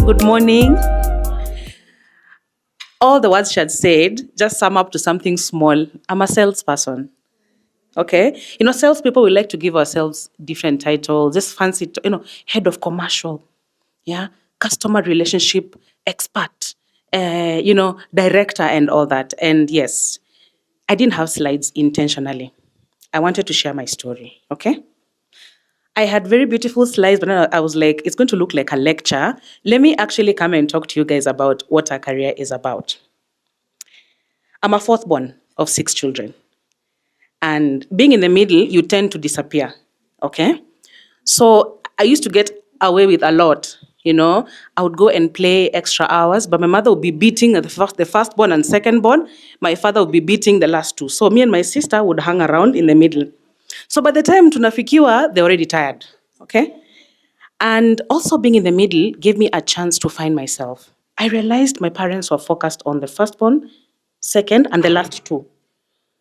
good morning. All the words she had said just sum up to something small. I'm a salesperson. Okay? Salespeople, we like to give ourselves different titles, just fancy, head of commercial, yeah, customer relationship expert, director and all that. And yes, I didn't have slides intentionally. I wanted to share my story, okay? I had very beautiful slides, but then I was like, it's going to look like a lecture. Let me actually come and talk to you guys about what our career is about. I'm a fourth born of 6 children. And being in the middle, you tend to disappear, okay? So I used to get away with a lot, I would go and play extra hours, but my mother would be beating the firstborn and secondborn. My father would be beating the last two. So me and my sister would hang around in the middle. So by the time tunafikiwa, they're already tired, okay? And also being in the middle gave me a chance to find myself. I realized my parents were focused on the firstborn, second, and the last two.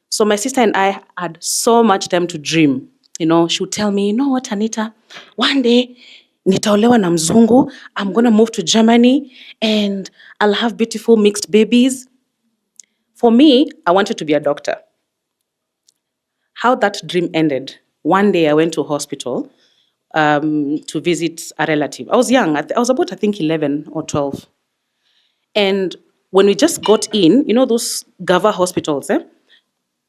So my sister and I had so much time to dream. She would tell me, you know what, Anita, one day, nitaolewa na mzungu, I'm going to move to Germany and I'll have beautiful mixed babies. For me, I wanted to be a doctor. How that dream ended, one day I went to hospital to visit a relative. I was young. I was about, I think, 11 or 12. And when we just got in, those Gava hospitals,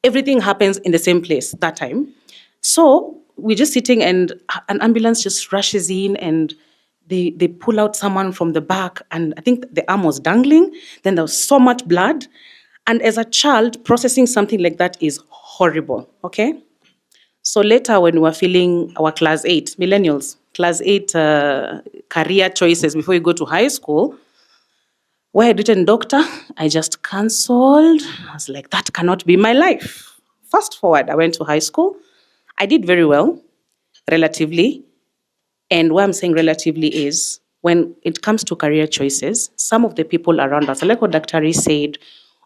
everything happens in the same place that time. So we're just sitting and an ambulance just rushes in and they pull out someone from the back and I think the arm was dangling. Then there was so much blood. And as a child, processing something like that is horrible, okay? So later when we were filling our class 8, millennials, class 8 career choices before you go to high school, where I had written doctor, I just cancelled. I was like, that cannot be my life. Fast forward, I went to high school. I did very well, relatively. And why I'm saying relatively is when it comes to career choices, some of the people around us, like what Dr. said,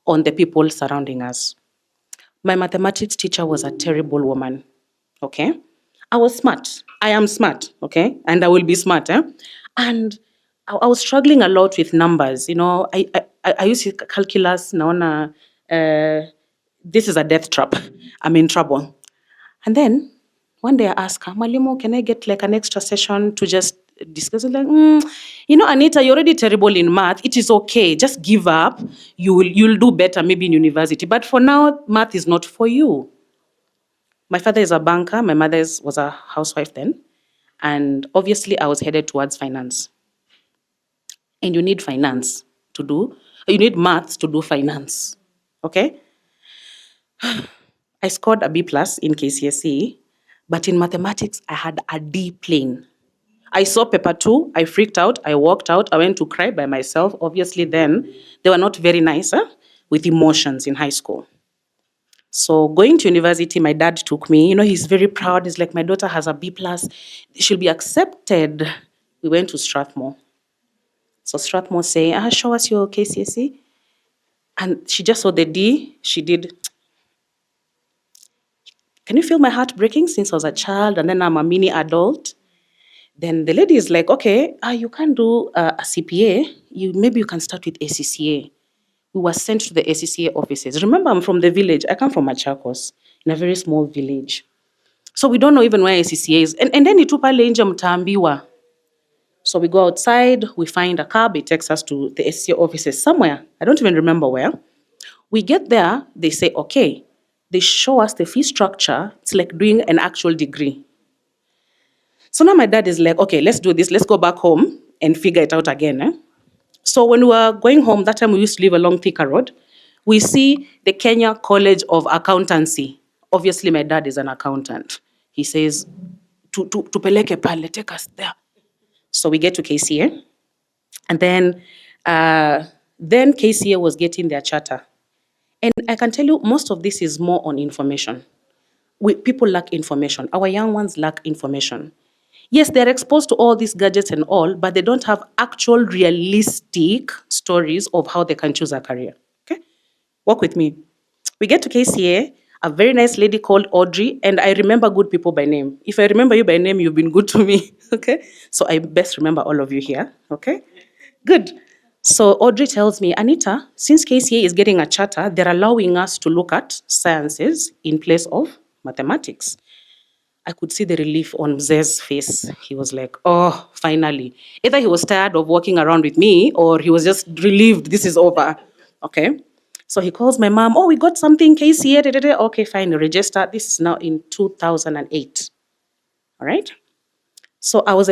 on the people surrounding us. My mathematics teacher was a terrible woman, okay? I was smart. I am smart, okay? And I will be smart, And I was struggling a lot with numbers. I used calculus, naona, this is a death trap. I'm in trouble. And then one day I asked her, Mwalimu, can I get like an extra session to just discuss it? Like, Anita, you're already terrible in math. It is okay. Just give up. You'll do better maybe in university. But for now, math is not for you. My father is a banker. My mother was a housewife then. And obviously, I was headed towards finance. And you need finance to do, you need maths to do finance, okay? I scored a B plus in KCSE, but in mathematics, I had a D plain. I saw paper 2, I freaked out, I walked out, I went to cry by myself. Obviously then, they were not very nice with emotions in high school. So going to university, my dad took me, he's very proud. He's like, my daughter has a B plus, she'll be accepted. We went to Strathmore. So Strathmore say, show us your KCSE. And she just saw the D, she did. Can you feel my heart breaking since I was a child and then I'm a mini adult? Then the lady is like, okay, you can't do a CPA. Maybe you can start with ACCA. We were sent to the ACCA offices. Remember, I'm from the village. I come from Machakos, in a very small village. So we don't know even where ACCA is. And then itupa lenje mtaambiwa. So we go outside, we find a cab, it takes us to the ACCA offices somewhere. I don't even remember where. We get there, they say, okay. They show us the fee structure. It's like doing an actual degree. So now my dad is like, okay, let's do this. Let's go back home and figure it out again. So when we were going home, that time we used to live along Thika Road, we see the Kenya College of Accountancy. Obviously, my dad is an accountant. He says, tupeleke pale, take us there. So we get to KCA. And then KCA was getting their charter. And I can tell you, most of this is more on information. People lack information. Our young ones lack information. Yes, they're exposed to all these gadgets and all, but they don't have actual realistic stories of how they can choose a career. Okay? Walk with me. We get to KCA, a very nice lady called Audrey, and I remember good people by name. If I remember you by name, you've been good to me. Okay? So I best remember all of you here. Okay? Good. So Audrey tells me, Anita, since KCA is getting a charter, they're allowing us to look at sciences in place of mathematics. I could see the relief on Mzee's face. He was like, oh, finally. Either he was tired of walking around with me or he was just relieved this is over. Okay. So he calls my mom, oh, we got something, KCA. Da, da, da. Okay, fine, register. This is now in 2008. All right. So I was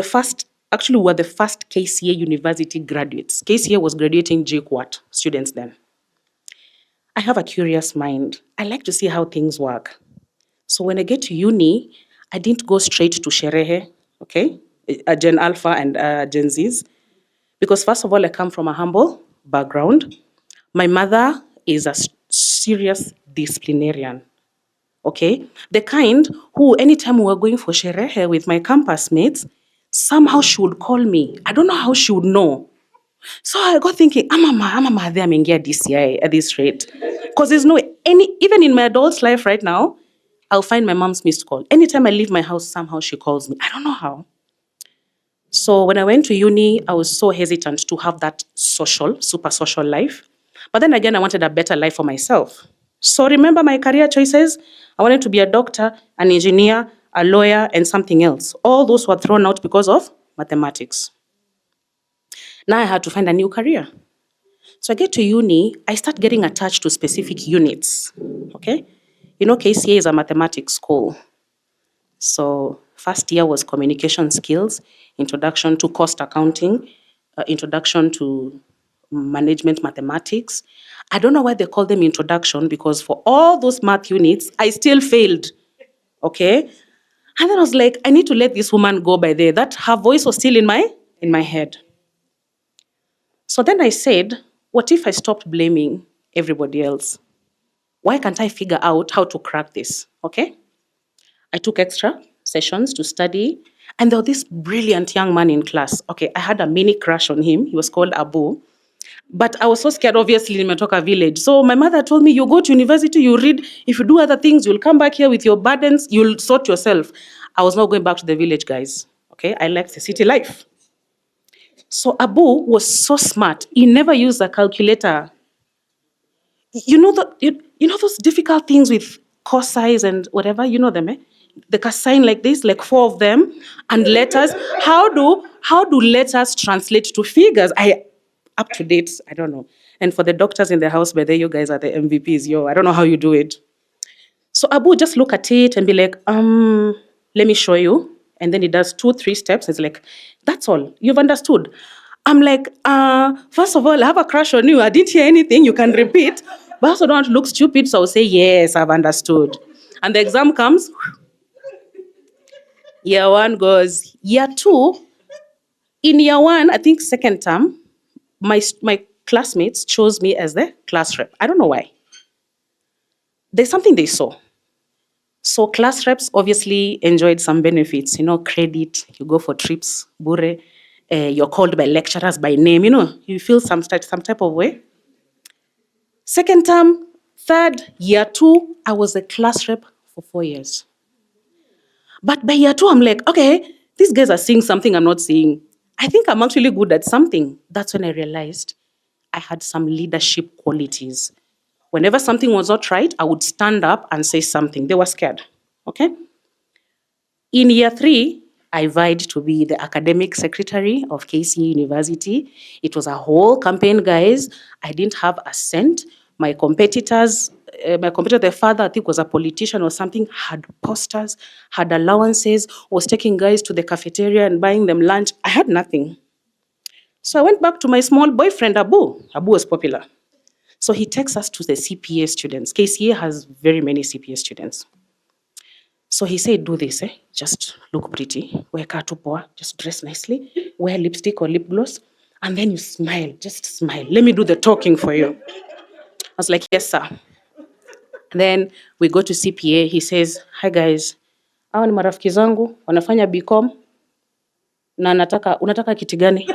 actually, we were the first KCA university graduates. KCA was graduating JKUAT students then. I have a curious mind. I like to see how things work. So when I get to uni, I didn't go straight to sherehe, okay? Gen Alpha and Gen Zs. Because first of all, I come from a humble background. My mother is a serious disciplinarian, okay? The kind who, anytime we were going for sherehe with my campus mates, somehow she would call me. I don't know how she would know. So I got thinking, amama, there I'm this year at this rate. Because there's no even in my adult life right now, I'll find my mom's missed call. Anytime I leave my house, somehow she calls me. I don't know how. So when I went to uni, I was so hesitant to have that super social life. But then again, I wanted a better life for myself. So remember my career choices? I wanted to be a doctor, an engineer, a lawyer, and something else. All those were thrown out because of mathematics. Now I had to find a new career. So I get to uni, I start getting attached to specific units, okay? You know, KCA is a mathematics school. So first year was communication skills, introduction to cost accounting, introduction to management mathematics. I don't know why they call them introduction because for all those math units, I still failed, okay? And then I was like, I need to let this woman go by there. That her voice was still in my head. So then I said, what if I stopped blaming everybody else? Why can't I figure out how to crack this? Okay? I took extra sessions to study, and there was this brilliant young man in class. Okay, I had a mini crush on him. He was called Abu. But I was so scared, obviously, in Metoka village. So my mother told me, you go to university, you read. If you do other things, you'll come back here with your burdens. You'll sort yourself. I was not going back to the village, guys. Okay, I liked the city life. So Abu was so smart. He never used a calculator. You know those difficult things with cosines and whatever. You know them, eh? The cosine like this, like 4 of them, and letters. How do letters translate to figures? Up to date. I don't know. And for the doctors in the house, by there, you guys are the MVPs. I don't know how you do it. So Abu just look at it and be like, let me show you. And then he does 2-3 steps. It's like, that's all. You've understood. I'm like, first of all, I have a crush on you. I didn't hear anything. You can repeat. But I also don't want to look stupid. So I'll say, yes, I've understood. And the exam comes. Year 1 goes. Year 2, in year 1, I think second term, my classmates chose me as the class rep. I don't know why. There's something they saw. So class reps obviously enjoyed some benefits, credit, you go for trips, bure, you're called by lecturers by name, you feel some type of way. Second term, third, year 2, I was a class rep for 4 years. But by year 2, I'm like, okay, these guys are seeing something I'm not seeing. I think I'm actually good at something. That's when I realized I had some leadership qualities. Whenever something was not right, I would stand up and say something. They were scared, okay? In year 3, I vied to be the academic secretary of KC University. It was a whole campaign, guys. I didn't have a cent. My competitor, their father, I think was a politician or something, had posters, had allowances, was taking guys to the cafeteria and buying them lunch. I had nothing. So I went back to my small boyfriend, Abu. Abu was popular. So he takes us to the CPA students. KCA has very many CPA students. So he said, do this, just look pretty, wear katupoa, just dress nicely, wear lipstick or lip gloss, and then you smile, just smile. Let me do the talking for you. I was like, yes, sir. And then we go to CPA. He says, hi guys, hawa ni marafiki zangu, wanafanya BCom, na unataka kiti gani?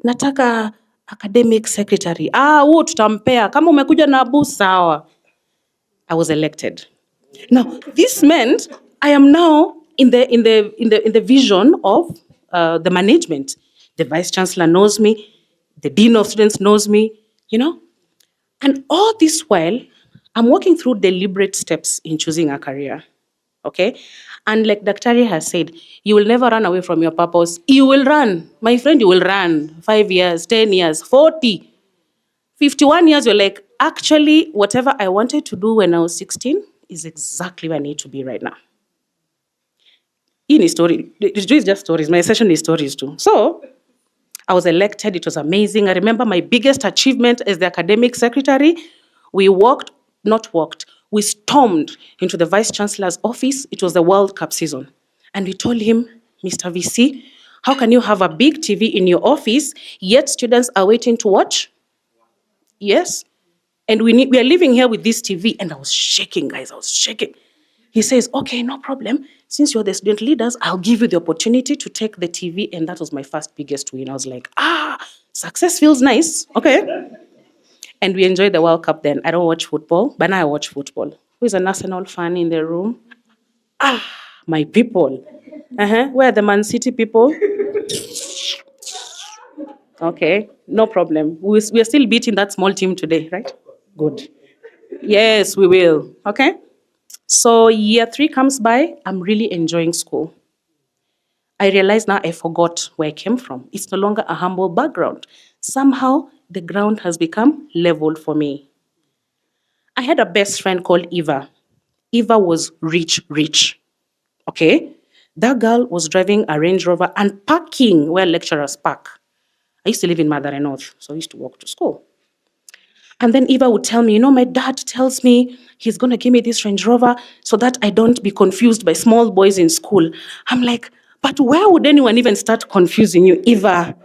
Nataka academic secretary. Huo tutampea. Kama umekuja na Abu, sawa. I was elected. Now, this meant I am now in the vision of the management. The vice chancellor knows me. The dean of students knows me, And all this while, I'm walking through deliberate steps in choosing a career. Okay? And like Daktari has said, you will never run away from your purpose. You will run. My friend, you will run 5 years, 10 years, 40, 51 years. You're like, actually, whatever I wanted to do when I was 16 is exactly where I need to be right now. In a story, it's just stories. My session is stories too. So I was elected. It was amazing. I remember my biggest achievement as the academic secretary. We we stormed into the vice chancellor's office. It was the World Cup season. And we told him, Mr. VC, how can you have a big TV in your office, yet students are waiting to watch? Yes. And we are living here with this TV. And I was shaking, guys. I was shaking. He says, okay, no problem. Since you're the student leaders, I'll give you the opportunity to take the TV. And that was my first biggest win. I was like, success feels nice. Okay. And we enjoyed the World Cup then. I don't watch football, but now I watch football. Who is an Arsenal fan in the room? My people. Where are the Man City people? Okay, no problem. We're still beating that small team today, right? Good. Yes, we will. Okay. So year 3 comes by. I'm really enjoying school. I realize now I forgot where I came from. It's no longer a humble background. Somehow the ground has become leveled for me. I had a best friend called Eva. Eva was rich. Okay? That girl was driving a Range Rover and parking where lecturers park. I used to live in Mathare North, so I used to walk to school. And then Eva would tell me, my dad tells me he's going to give me this Range Rover so that I don't be confused by small boys in school. I'm like, but where would anyone even start confusing you, Eva?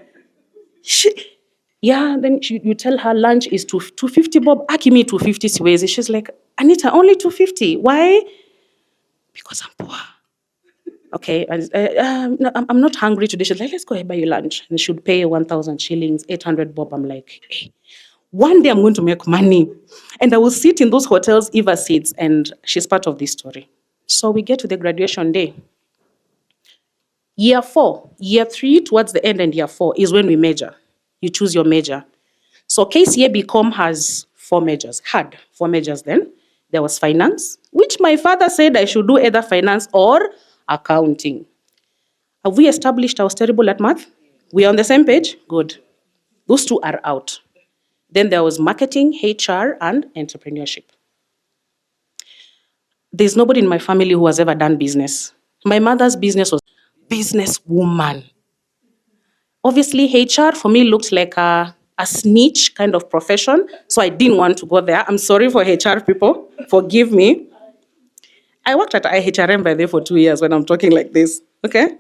Then you tell her lunch is 250 bob. Give me 250 siwezi. She's like, Anita, only 250. Why? Because I'm poor. Okay, no, I'm not hungry today. She's like, let's go and buy you lunch. And she would pay 1,000 shillings, 800 bob. I'm like, hey, one day I'm going to make money. And I will sit in those hotels Eva sits, and she's part of this story. So we get to the graduation day. Year 4, year 3 towards the end, and year 4 is when we major. You choose your major. So KCA BCom has 4 majors, had 4 majors then. There was finance, which my father said I should do either finance or accounting. Have we established I was terrible at math? We are on the same page? Good. Those 2 are out. Then there was marketing, HR, and entrepreneurship. There's nobody in my family who has ever done business. My mother's business was businesswoman. Obviously, HR for me looked like a snitch kind of profession, so I didn't want to go there. I'm sorry for HR people. Forgive me. I worked at IHRM by there for 2 years when I'm talking like this, okay?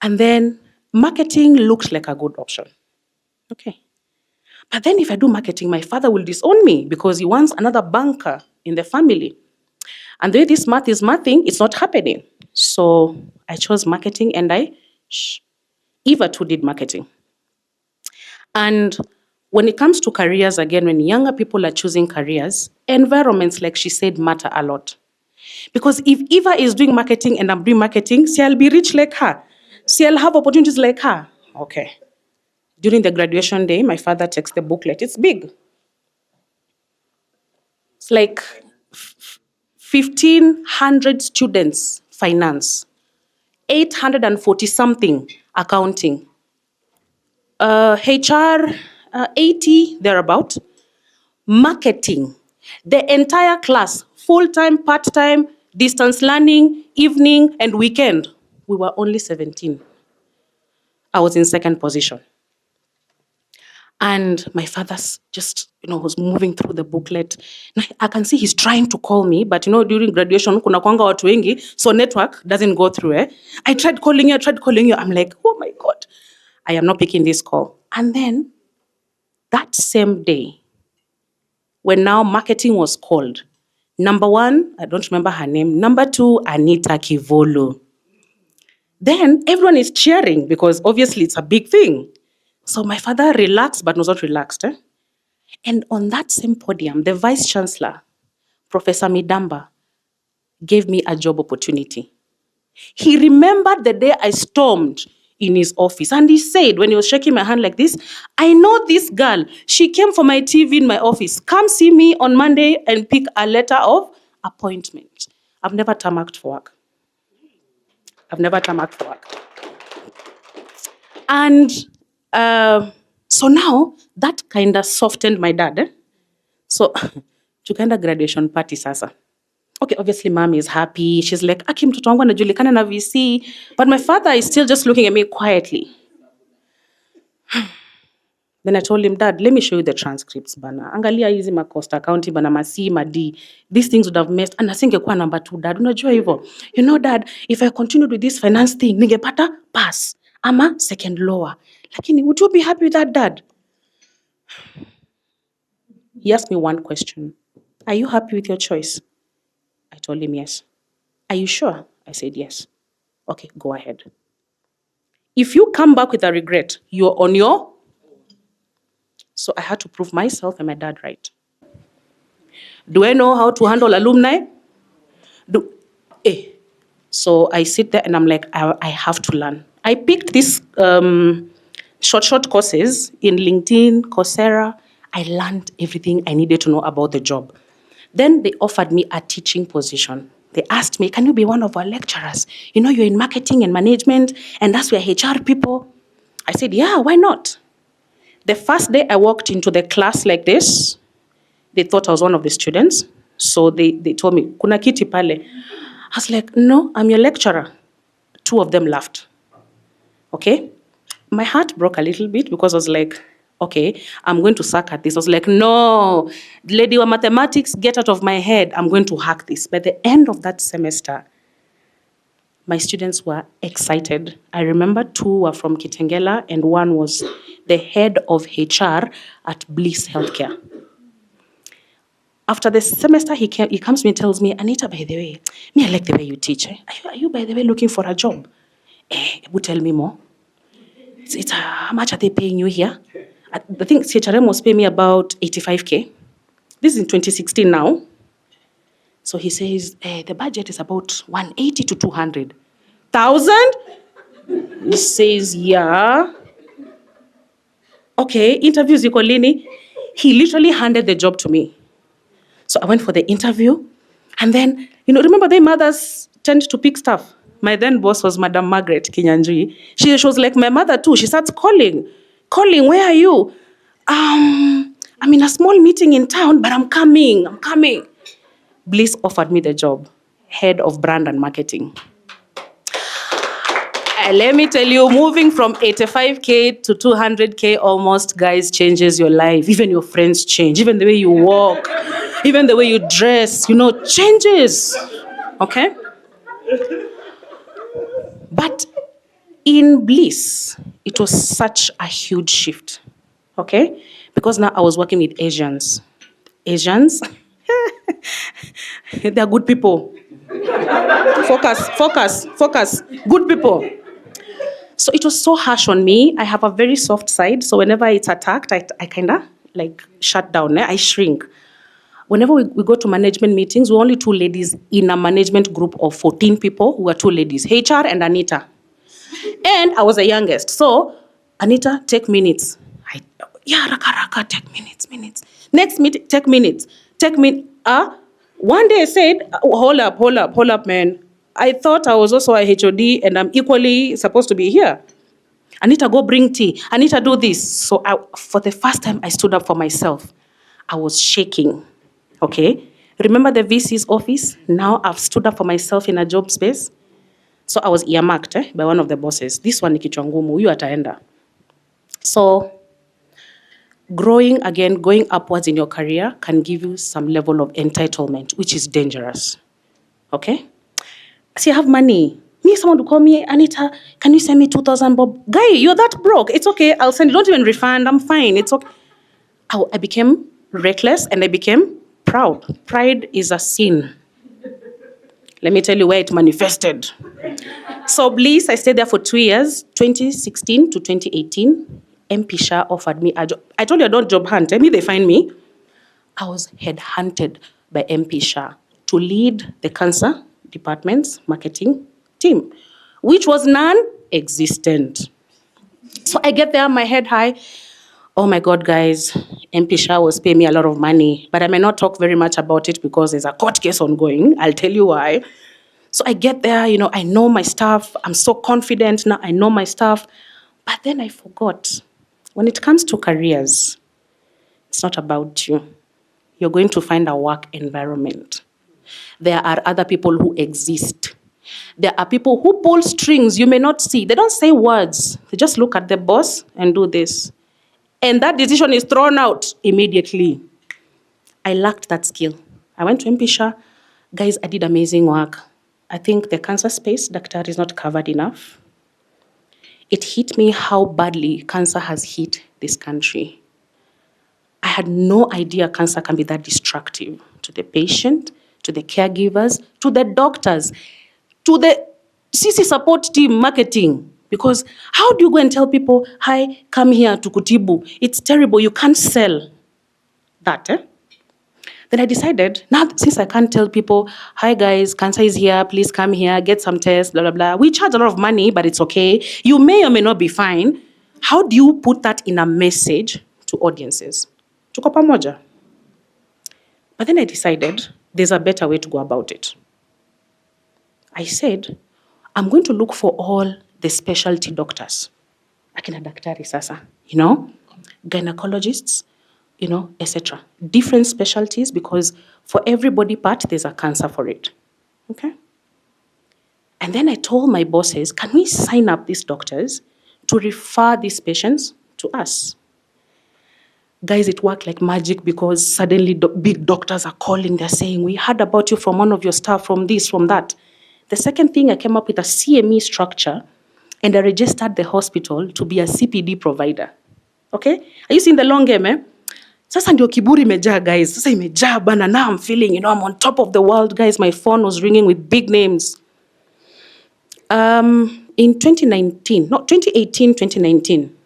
And then marketing looked like a good option, okay? But then if I do marketing, my father will disown me because he wants another banker in the family. And the way this math is mathing, it's not happening. So I chose marketing, and Eva too did marketing. And when it comes to careers, again, when younger people are choosing careers, environments, like she said, matter a lot. Because if Eva is doing marketing and I'm doing marketing, see, I'll be rich like her. See, I'll have opportunities like her. Okay. During the graduation day, my father takes the booklet. It's big. It's like 1,500 students, finance. 840 something, accounting. HR, 80, thereabout. Marketing. The entire class, full-time, part-time, distance learning, evening, and weekend. We were only 17. I was in second position. And my father just, was moving through the booklet. I can see he's trying to call me, but during graduation, kuna kwanga watu wengi, so network doesn't go through. I tried calling you. I'm like, oh my God, I am not picking this call. And then that same day, when now marketing was called, number 1, I don't remember her name. Number 2, Anita Kivulu. Then everyone is cheering because obviously it's a big thing. So my father relaxed, but was not relaxed. And on that same podium, the Vice Chancellor, Professor Midamba, gave me a job opportunity. He remembered the day I stormed in his office. And he said, when he was shaking my hand like this, I know this girl. She came for my TV in my office. Come see me on Monday and pick a letter of appointment. I've never tarmacked for work. And so now that kind of softened my dad. So tukaenda graduation party sasa. Okay, obviously mom is happy. She's like, Aki mtoto wangu anajulikana na VC. But my father is still just looking at me quietly. Then I told him, Dad, let me show you the transcripts bana. Angalia hizi ma cost accounting bana, ma C, ma D. These things would have messed. And asingekuwa number 2, Dad. Unajua hivyo. You know, Dad, if I continued with this finance thing, ningepata pass. Ama second lower. Lakini, would you be happy with that, Dad? He asked me one question. Are you happy with your choice? I told him yes. Are you sure? I said yes. Okay, go ahead. If you come back with a regret, you're on your... So I had to prove myself and my dad right. Do I know how to handle alumni? So I sit there and I'm like, I have to learn. I picked these short courses in LinkedIn, Coursera. I learned everything I needed to know about the job. Then they offered me a teaching position. They asked me, can you be one of our lecturers? You know, you're in marketing and management, and that's where HR people. I said, yeah, why not? The first day I walked into the class like this, they thought I was one of the students. So they told me, kuna kiti pale. I was like, no, I'm your lecturer. 2 of them laughed. Okay? My heart broke a little bit because I was like, okay, I'm going to suck at this. I was like, no, lady of mathematics, get out of my head. I'm going to hack this. By the end of that semester, my students were excited. I remember 2 were from Kitengela and 1 was the head of HR at Bliss Healthcare. After the semester, he comes to me and tells me, Anita, by the way, I like the way you teach. Are you by the way, looking for a job? Would tell me more. It's how much are they paying you here? I think CHRM was paying me about 85K. This is in 2016 now. So he says, the budget is about 180 to 200,000. He says, yeah. Okay, interviews iko lini? He literally handed the job to me. So I went for the interview. And then, remember the mothers tend to pick stuff. My then boss was Madam Margaret Kinyanjui. She was like my mother too. She starts calling, where are you? I'm in a small meeting in town, but I'm coming. Bliss offered me the job, head of brand and marketing. Let me tell you, moving from 85K to 200K almost, guys, changes your life. Even your friends change. Even the way you walk, even the way you dress, changes. Okay? But in Bliss, it was such a huge shift. Okay? Because now I was working with Asians. Asians, they're good people. Focus. Good people. So it was so harsh on me. I have a very soft side. So whenever it's attacked, I kind of shut down. I shrink. Whenever we go to management meetings, we're only 2 ladies in a management group of 14 people. We were 2 ladies, HR and Anita. And I was the youngest. So, Anita, take minutes. Raka, take minutes. Next meeting, take minutes. One day I said, hold up, man. I thought I was also a HOD and I'm equally supposed to be here. Anita, go bring tea. Anita, do this. So for the first time, I stood up for myself. I was shaking. Okay? Remember the VC's office? Now I've stood up for myself in a job space. So I was earmarked by one of the bosses. This one ni kichwa ngumu, huyu ataenda. So going upwards in your career can give you some level of entitlement, which is dangerous. Okay? See, I have money. Someone would call me, Anita, can you send me 2,000 bob? Guy, you're that broke. It's okay. I'll send you. Don't even refund. I'm fine. It's okay. I became reckless and I became proud. Pride is a sin. Let me tell you where it manifested. So Bliss, I stayed there for 2 years, 2016 to 2018. MP Shah offered me a job. I told you I don't job hunt. They find me. I was headhunted by MP Shah to lead the cancer department's marketing team, which was none non-existent. So I get there, my head high. Oh my God, guys, MP Shah was paying me a lot of money, but I may not talk very much about it because there's a court case ongoing. I'll tell you why. So I get there, I know my stuff. I'm so confident now. I know my stuff. But then I forgot. When it comes to careers, it's not about you. You're going to find a work environment. There are other people who exist. There are people who pull strings you may not see. They don't say words. They just look at the boss and do this. And that decision is thrown out immediately. I lacked that skill. I went to MP Shah. Guys, I did amazing work. I think the cancer space, doctor, is not covered enough. It hit me how badly cancer has hit this country. I had no idea cancer can be that destructive to the patient, to the caregivers, to the doctors, to the CC support team, marketing. Because how do you go and tell people, hi, come here to Kutibu? It's terrible, you can't sell that. Then I decided, now since I can't tell people, hi guys, cancer is here, please come here, get some tests, blah, blah, blah. We charge a lot of money, but it's okay. You may or may not be fine. How do you put that in a message to audiences? Tuko pamoja. But then I decided there's a better way to go about it. I said, I'm going to look for all the specialty doctors. Akina daktari sasa, gynecologists, etc. Different specialties, because for every body part, there's a cancer for it. Okay? And then I told my bosses, can we sign up these doctors to refer these patients to us? Guys, it worked like magic, because suddenly big doctors are calling. They're saying, we heard about you from one of your staff, from this, from that. The second thing, I came up with a CME structure, and I registered the hospital to be a CPD provider. Okay? Are you seeing the long game, eh? Sasa ndio kiburi imejaa, guys. Sasa imejaa bana. Now I'm feeling, I'm on top of the world, guys. My phone was ringing with big names. In 2018, 2019,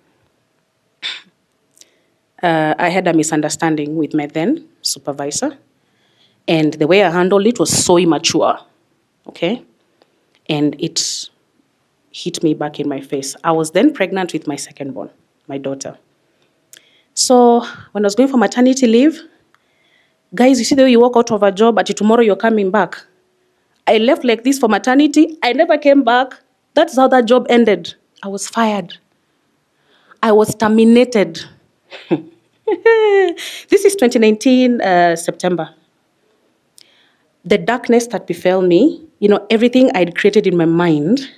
I had a misunderstanding with my then supervisor. And the way I handled it was so immature. Okay? And it hit me back in my face. I was then pregnant with my second born, my daughter. So when I was going for maternity leave, guys, you see the way you walk out of a job, but tomorrow you're coming back. I left like this for maternity. I never came back. That's how that job ended. I was fired. I was terminated. This is 2019, September. The darkness that befell me, everything I'd created in my mind,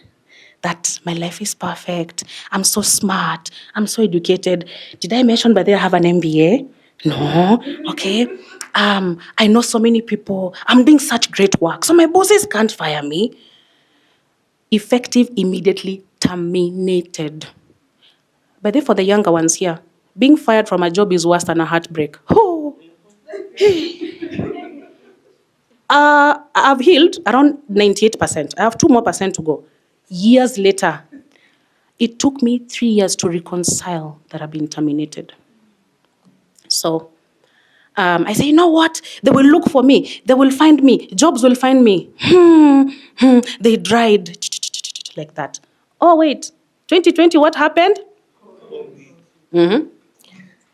that my life is perfect, I'm so smart, I'm so educated. Did I mention by the way I have an MBA? No. Okay. I know so many people. I'm doing such great work, so my bosses can't fire me. Effective, immediately terminated. But then for the younger ones here, being fired from a job is worse than a heartbreak. Oh. I've healed around 98%. I have 2% more to go. Years later, it took me 3 years to reconcile that I've been terminated. So I say, you know what? They will look for me. They will find me. Jobs will find me. They dried like that. Oh, wait. 2020, what happened? Mm-hmm.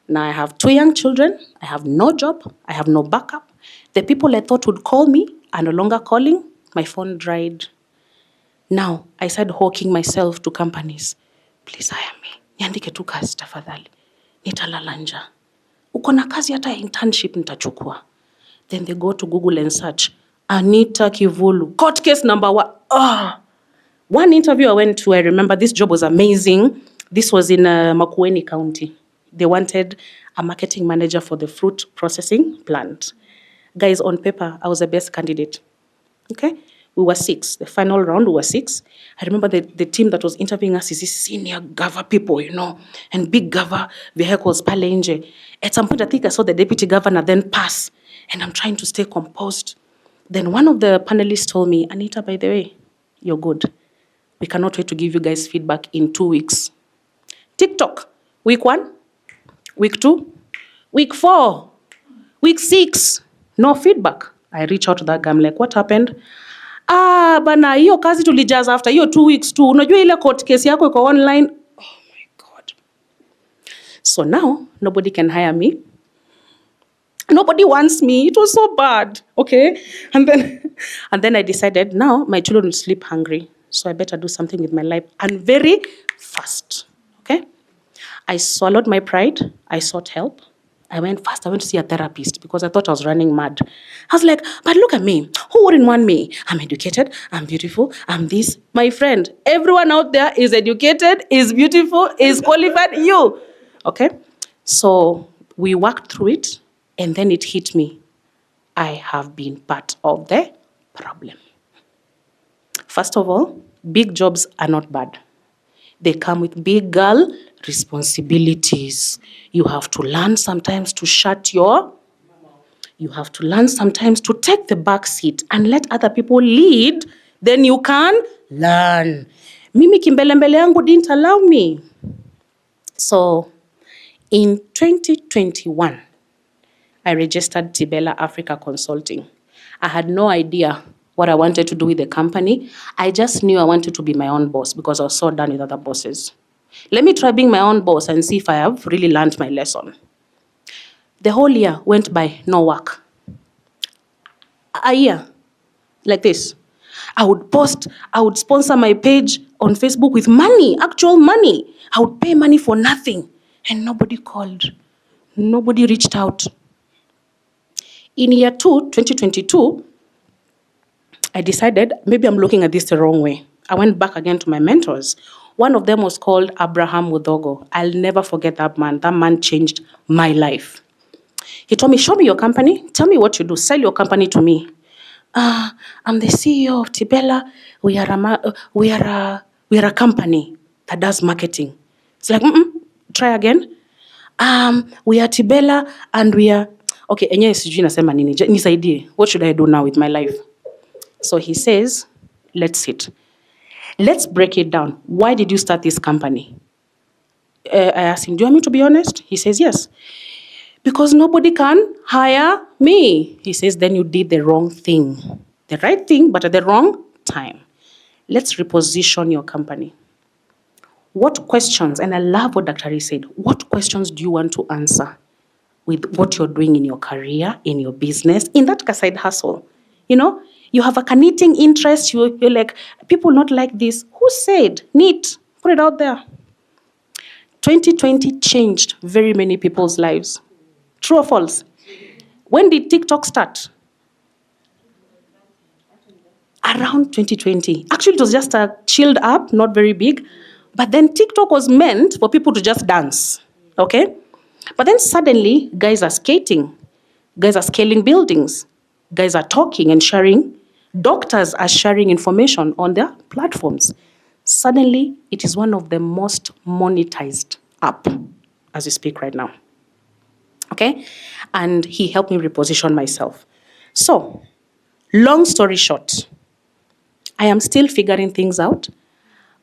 Now I have 2 young children. I have no job. I have no backup. The people I thought would call me are no longer calling. My phone dried. Now I started hawking myself to companies. Please hire me. Niandike tu kazi tafadhali. Nitalala njaa. Uko na kazi hata internship nitachukua. Then they go to Google and search Anita Kivulu. Court case number 1. One interview I went to, I remember this job was amazing. This was in Makueni County. They wanted a marketing manager for the fruit processing plant. Guys, on paper, I was the best candidate. Okay? We were 6. The final round, we were 6. I remember the team that was interviewing us is these senior Gava people, and big Gava vehicles, pale nje. At some point, I think I saw the deputy governor then pass, and I'm trying to stay composed. Then one of the panelists told me, Anita, by the way, you're good. We cannot wait to give you guys feedback in 2 weeks. TikTok, week 1, week 2, week 4, week 6, no feedback. I reach out to that guy, I'm like, what happened? Bana, hiyo kazi tulijaza after hiyo 2 weeks tu. Unajua ile court case yako iko online. Oh my God. So now, nobody can hire me. Nobody wants me. It was so bad. Okay. And then I decided, now my children will sleep hungry. So I better do something with my life. And very fast. Okay. I swallowed my pride. I sought help. I went to see a therapist because I thought I was running mad. I was like, but look at me. Who wouldn't want me? I'm educated. I'm beautiful. I'm this. My friend, everyone out there is educated, is beautiful, is qualified. You. Okay. So we worked through it. And then it hit me. I have been part of the problem. First of all, big jobs are not bad. They come with big girl responsibilities. You have to learn sometimes to you have to learn sometimes to take the back seat and let other people lead. Then you can learn. Mimi kimbelembele yangu didn't allow me. So in 2021, I registered Tibella Africa Consulting. I had no idea what I wanted to do with the company. I just knew I wanted to be my own boss because I was so done with other bosses. Let me try being my own boss and see if I have really learned my lesson. The whole year went by, no work. A year, like this. I would sponsor my page on Facebook with money, actual money. I would pay money for nothing. And nobody called. Nobody reached out. In year 2, 2022, I decided maybe I'm looking at this the wrong way. I went back again to my mentors. One of them was called Abraham Mudogo. I'll never forget that man. That man changed my life. He told me, show me your company. Tell me what you do. Sell your company to me. I'm the CEO of Tibella. We are a company that does marketing. It's like, try again. We are Tibella and we are... Okay, enyewe sijui nasema nini. Nisaidie. What should I do now with my life? So he says, let's sit. Let's break it down. Why did you start this company? I asked him, do you want me to be honest? He says, yes. Because nobody can hire me. He says, then you did the wrong thing. The right thing, but at the wrong time. Let's reposition your company. What questions, and I love what Dr. said, what questions do you want to answer with what you're doing in your career, in your business, in that side hustle? You know, you have a knitting interest, you're like, people not like this. Who said? Knit, put it out there. 2020 changed very many people's lives. True or false? When did TikTok start? Around 2020. Actually, it was just a chilled up, not very big. But then TikTok was meant for people to just dance. Okay? But then suddenly, guys are skating. Guys are scaling buildings. Guys are talking and sharing. Doctors are sharing information on their platforms. Suddenly, it is one of the most monetized app as we speak right now. Okay? And he helped me reposition myself. So, long story short, I am still figuring things out,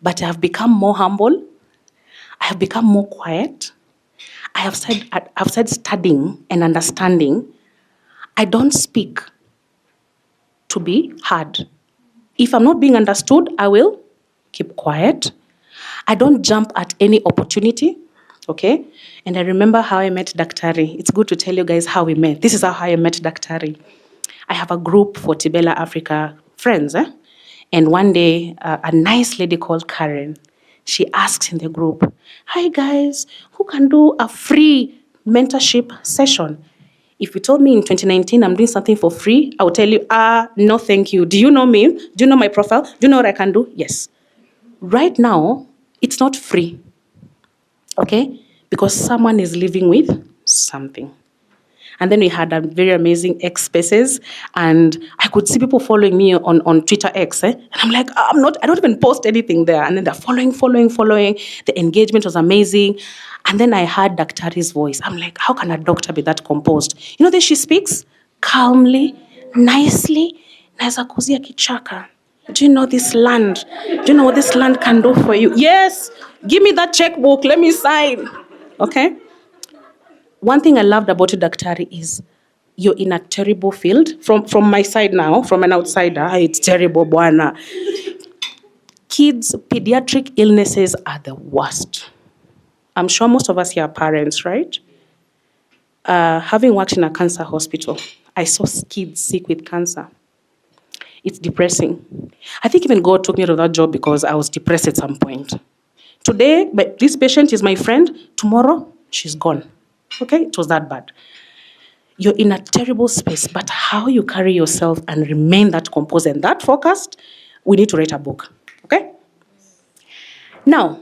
but I have become more humble. I have become more quiet. I have started studying and understanding. I don't speak to be heard. If I'm not being understood, I will keep quiet. I don't jump at any opportunity, okay? And I remember how I met Daktari. It's good to tell you guys how we met. This is how I met Daktari. I have a group for Tibella Africa friends, and one day, a nice lady called Karen, she asks in the group, hi guys, who can do a free mentorship session? If you told me in 2019 I'm doing something for free, I would tell you, no thank you. Do you know me? Do you know my profile? Do you know what I can do? Yes. Right now, it's not free, okay? Because someone is living with something. And then we had a very amazing X Spaces, and I could see people following me on Twitter X, and I'm like, I don't even post anything there. And then they're following. The engagement was amazing. And then I heard Daktari's voice. I'm like, how can a doctor be that composed? You know that she speaks calmly, nicely. Naeza kuzia kichaka. Do you know this land? Do you know what this land can do for you? Yes, give me that checkbook, let me sign. Okay? One thing I loved about you, Daktari, is you're in a terrible field. From my side now, from an outsider, it's terrible, bwana. Kids, pediatric illnesses are the worst. I'm sure most of us here are parents, right? Having worked in a cancer hospital, I saw kids sick with cancer. It's depressing. I think even God took me to that job because I was depressed at some point. Today, but this patient is my friend. Tomorrow, she's gone. Okay? It was that bad. You're in a terrible space, but how you carry yourself and remain that composed and that focused, we need to write a book. Okay? Now,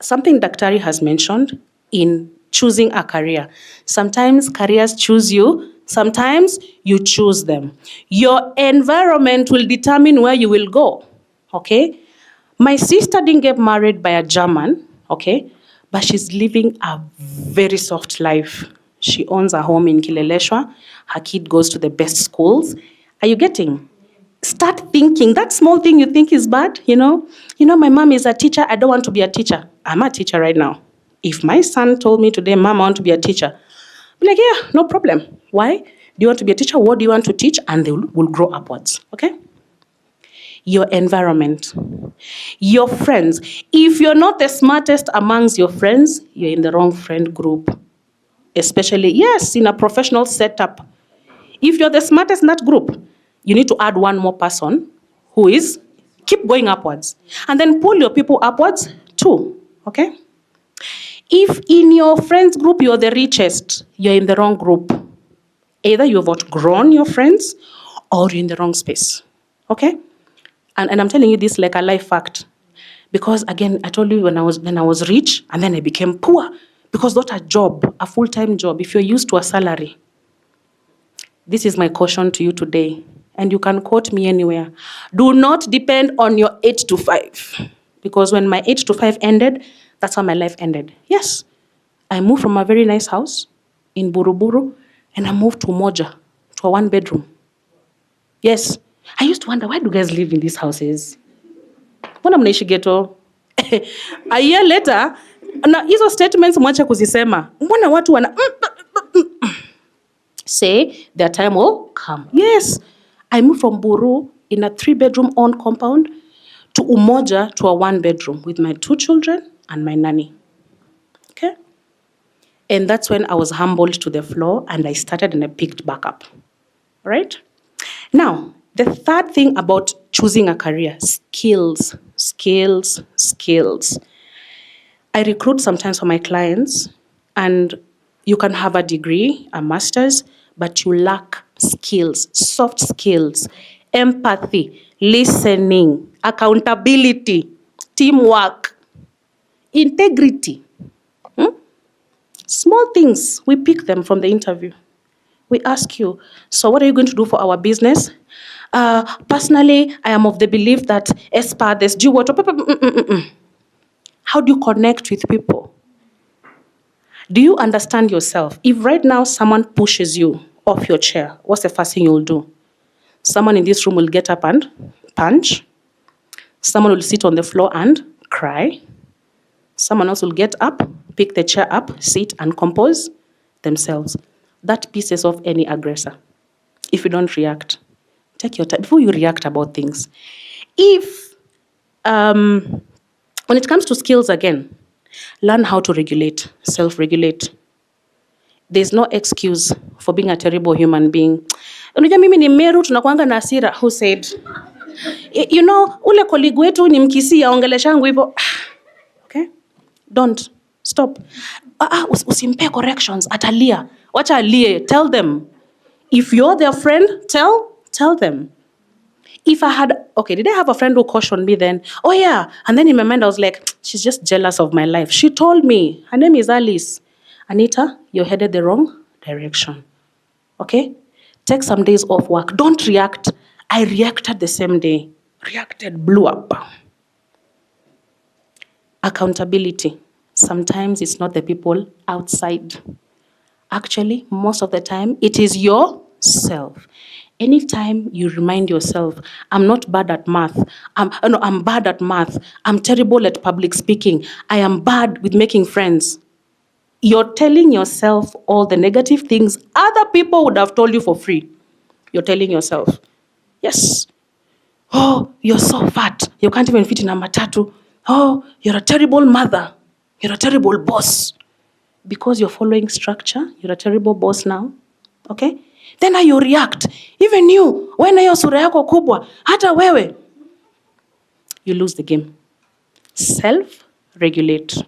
something Daktari has mentioned in choosing a career. Sometimes careers choose you, sometimes you choose them. Your environment will determine where you will go, okay? My sister didn't get married by a German, okay? But she's living a very soft life. She owns a home in Kileleshwa. Her kid goes to the best schools. Are you getting? Start thinking. That small thing you think is bad, you know? My mom is a teacher. I don't want to be a teacher. I'm a teacher right now. If my son told me today, Mom, I want to be a teacher, I'll be like, yeah, no problem. Why? Do you want to be a teacher? What do you want to teach? And they will grow upwards, okay? Your environment, your friends. If you're not the smartest amongst your friends, you're in the wrong friend group. Especially, yes, in a professional setup. If you're the smartest in that group, you need to add one more person who is, keep going upwards. And then pull your people upwards too, okay? If in your friends group you're the richest, you're in the wrong group. Either you've outgrown your friends or you're in the wrong space, okay? And I'm telling you this like a life fact. Because again, I told you when I was rich and then I became poor. Because not a job, a full-time job, if you're used to a salary. This is my caution to you today. And you can quote me anywhere. Do not depend on your 8 to 5. Because when my 8 to 5 ended, that's how my life ended. Yes, I moved from a very nice house in Buruburu and I moved to Umoja, to a 1-bedroom. Yes, I used to wonder, why do guys live in these houses? Mbona mnaishi ghetto? A year later, na hizo statements mwache kuzisema. Mbona watu wana say their time will come. Yes, I moved from Buru in a 3-bedroom owned compound to Umoja to a 1-bedroom with my 2 children and my nanny. Okay? And that's when I was humbled to the floor and I started and I picked back up. Right? Now, the third thing about choosing a career, skills. I recruit sometimes for my clients and you can have a degree, a master's, but you lack skills, soft skills, empathy, listening, accountability, teamwork, integrity. Small things, we pick them from the interview. We ask you, so what are you going to do for our business? Personally, I am of the belief that as per this, do what? How do you connect with people? Do you understand yourself? If right now someone pushes you off your chair, what's the first thing you'll do? Someone in this room will get up and punch. Someone will sit on the floor and cry. Someone else will get up, pick the chair up, sit and compose themselves. That pisses off any aggressor. If you don't react, take your time before you react about things. If, when it comes to skills again, learn how to regulate, self-regulate. There's no excuse for being a terrible human being. Unajua mimi ni Meru, tunakuanga na hasira. Who said? You know, ule colleague wetu ni Mkisii aongeleshangu hivyo. Okay? Don't. Stop. Usimpe corrections. Atalia. Wacha alie. Tell them. If you're their friend, tell them. If I had, did I have a friend who cautioned me then? Oh yeah. And then in my mind I was like, she's just jealous of my life. She told me, her name is Alice. Anita, you're headed the wrong direction. Okay? Take some days off work. Don't react. I reacted the same day. Blew up. Accountability. Sometimes it's not the people outside. Actually, most of the time, it is yourself. Anytime you remind yourself, I'm not bad at math. I'm bad at math. I'm terrible at public speaking. I am bad with making friends. You're telling yourself all the negative things other people would have told you for free. You're telling yourself, yes, oh, you're so fat. You can't even fit in a matatu. Oh, you're a terrible mother. You're a terrible boss. Because you're following structure, you're a terrible boss now. Okay? Then how you react. Even you, when hiyo sura yako kubwa, hata wewe, you lose the game. Self-regulate.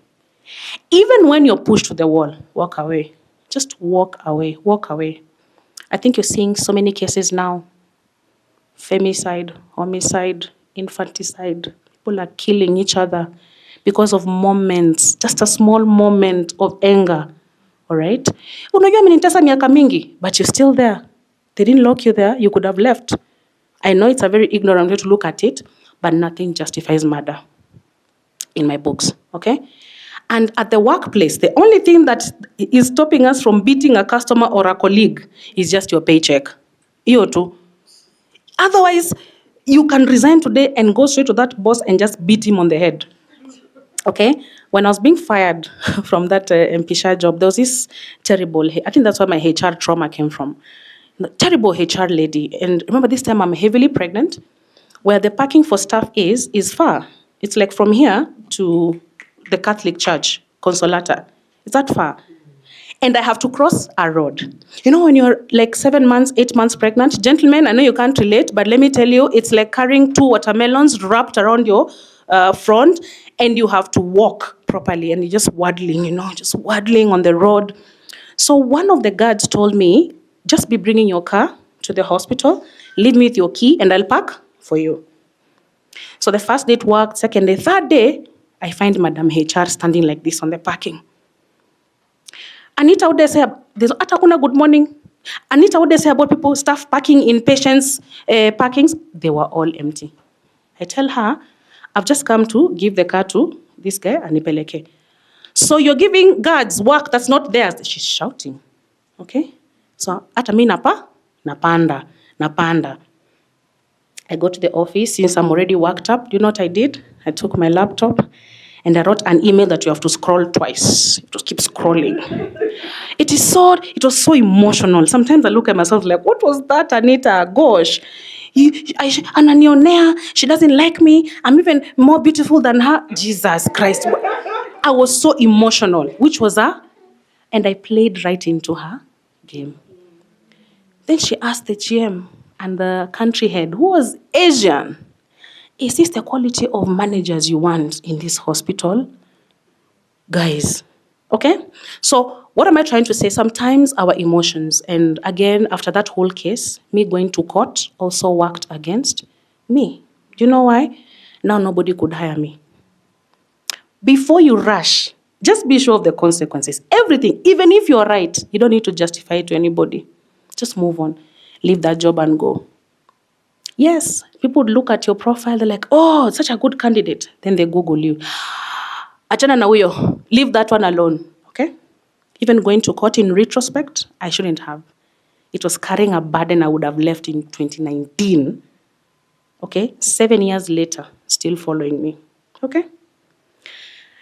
Even when you're pushed to the wall, walk away. Just walk away, walk away. I think you're seeing so many cases now. Femicide, homicide, infanticide. People are killing each other because of moments, just a small moment of anger. All right? Unajua amenitesa miaka mingi, but you're still there. They didn't lock you there, you could have left. I know it's a very ignorant way to look at it, but nothing justifies murder in my books, okay? And at the workplace, the only thing that is stopping us from beating a customer or a colleague is just your paycheck. You too. Otherwise, you can resign today and go straight to that boss and just beat him on the head. Okay? When I was being fired from that MPSHA job, there was this terrible, I think that's where my HR trauma came from. Terrible HR lady. And remember, this time I'm heavily pregnant. Where the parking for staff is far. It's like from here to the Catholic Church, Consolata. It's that far. And I have to cross a road. You know, when you're like 7 months, 8 months pregnant, gentlemen, I know you can't relate, but let me tell you, it's like carrying 2 watermelons wrapped around your front, and you have to walk properly, and you're just waddling, just waddling on the road. So one of the guards told me, just be bringing your car to the hospital, leave me with your key, and I'll park for you. So the first day it worked, second day, third day, I find Madam HR standing like this on the parking. Anita, what they say? There's Atakuna, good morning. Anita, what they say about people, staff parking in patients' parkings? They were all empty. I tell her, I've just come to give the car to this guy, Anipeleke. So you're giving guards work that's not theirs. She's shouting. Okay? So, ata mi napanda. I go to the office, since I'm already worked up. Do you know what I did? I took my laptop and I wrote an email that you have to scroll twice. You just keep scrolling. It was so emotional. Sometimes I look at myself like, what was that, Anita? Gosh. Ananionea, she doesn't like me. I'm even more beautiful than her. Jesus Christ. I was so emotional, which was her. And I played right into her game. Then she asked the GM and the country head, who was Asian, is this the quality of managers you want in this hospital? Guys, okay? So what am I trying to say? Sometimes our emotions, and again, after that whole case, me going to court also worked against me. Do you know why? Now nobody could hire me. Before you rush, just be sure of the consequences. Everything, even if you're right, you don't need to justify it to anybody. Just move on. Leave that job and go. Yes, people would look at your profile, they're like, oh, such a good candidate. Then they Google you. Achana na huyo, leave that one alone, okay? Even going to court in retrospect, I shouldn't have. It was carrying a burden I would have left in 2019. Okay, 7 years later, still following me, okay?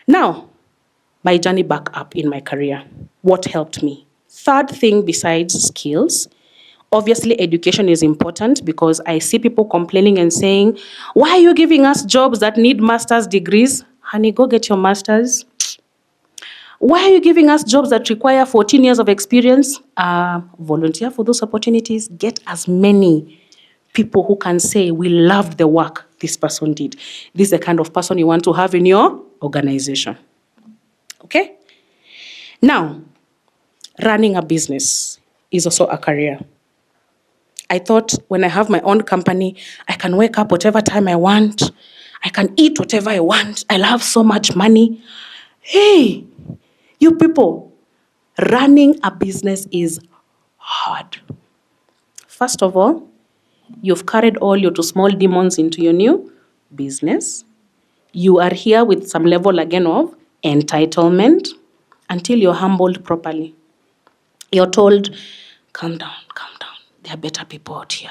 Now, my journey back up in my career, what helped me? Third thing besides skills, obviously education is important because I see people complaining and saying, why are you giving us jobs that need master's degrees? Honey, go get your master's. Why are you giving us jobs that require 14 years of experience? Volunteer for those opportunities. Get as many people who can say, we loved the work this person did. This is the kind of person you want to have in your organization. Okay? Now, running a business is also a career. I thought when I have my own company, I can wake up whatever time I want. I can eat whatever I want. I'll have so much money. Hey, you people, running a business is hard. First of all, you've carried all your two small demons into your new business. You are here with some level again of entitlement until you're humbled properly. You're told, calm down. There are better people out here.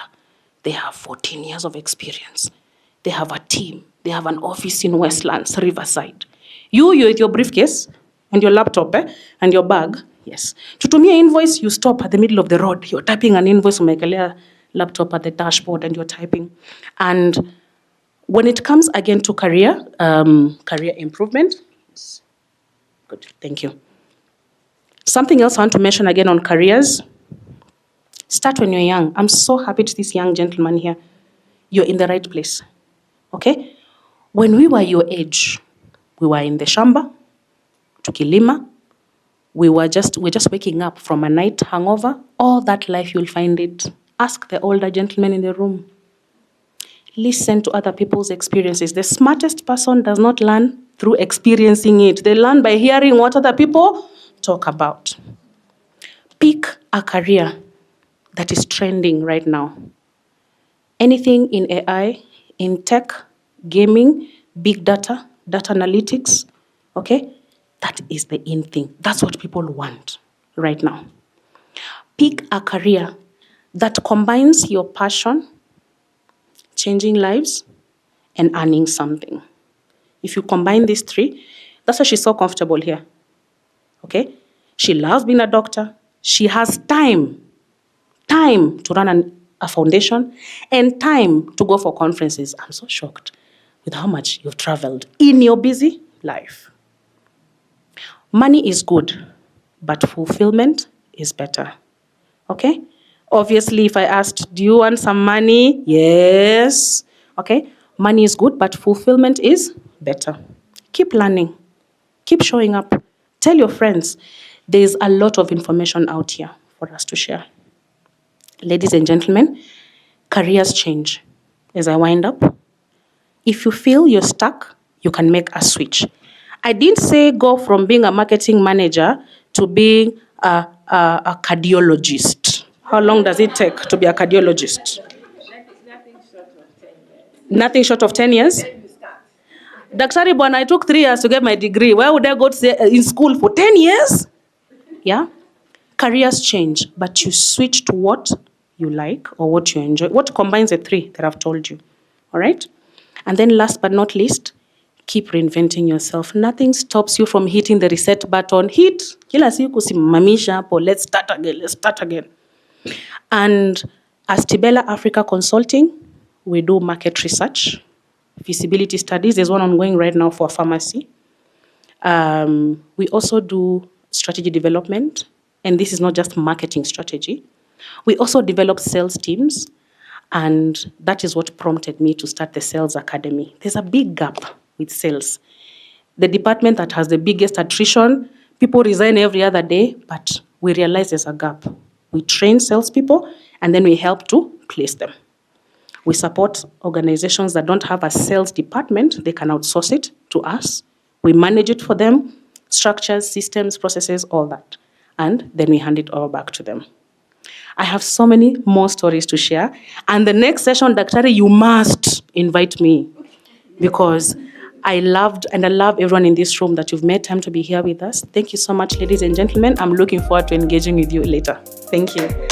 They have 14 years of experience. They have a team. They have an office in Westlands, Riverside. You're with your briefcase, And your laptop, and your bag. Yes. Tutumia invoice, you stop at the middle of the road. You're typing an invoice, umekelea laptop at the dashboard and you're typing. And when it comes again to career improvement, good, thank you. Something else I want to mention again on careers, start when you're young. I'm so happy to this young gentleman here. You're in the right place, okay? When we were your age, we were in the shamba, tukilima, we're just waking up from a night hangover. All that life, you'll find it. Ask the older gentlemen in the room. Listen to other people's experiences. The smartest person does not learn through experiencing it. They learn by hearing what other people talk about. Pick a career that is trending right now. Anything in AI, in tech, gaming, big data, data analytics, okay? That is the in thing. That's what people want right now. Pick a career that combines your passion, changing lives, and earning something. If you combine these three, that's why she's so comfortable here. Okay? She loves being a doctor. She has time to run a foundation and time to go for conferences. I'm so shocked with how much you've traveled in your busy life. Money is good, but fulfillment is better. Okay? Obviously, if I asked, do you want some money? Yes. Okay? Money is good, but fulfillment is better. Keep learning. Keep showing up. Tell your friends. There's a lot of information out here for us to share. Ladies and gentlemen, careers change. As I wind up, if you feel you're stuck, you can make a switch. I didn't say go from being a marketing manager to being a cardiologist. How long does it take to be a cardiologist? Nothing short of 10 years? Daktari Bwana, I took 3 years to get my degree. Why would I go to in school for 10 years? Yeah? Careers change, but you switch to what you like or what you enjoy. What combines the three that I've told you? All right? And then last but not least, keep reinventing yourself. Nothing stops you from hitting the reset button. Hit. Kila siku simamisha hapo. Let's start again. And as Tibella Africa Consulting, we do market research, feasibility studies. There's one ongoing right now for pharmacy. We also do strategy development, and this is not just marketing strategy. We also develop sales teams, and that is what prompted me to start the Sales Academy. There's a big gap with sales. The department that has the biggest attrition, people resign every other day, but we realize there's a gap. We train salespeople, and then we help to place them. We support organizations that don't have a sales department. They can outsource it to us. We manage it for them, structures, systems, processes, all that. And then we hand it all back to them. I have so many more stories to share. And the next session, Daktari, you must invite me, because I loved and I love everyone in this room that you've made time to be here with us. Thank you so much, ladies and gentlemen. I'm looking forward to engaging with you later. Thank you.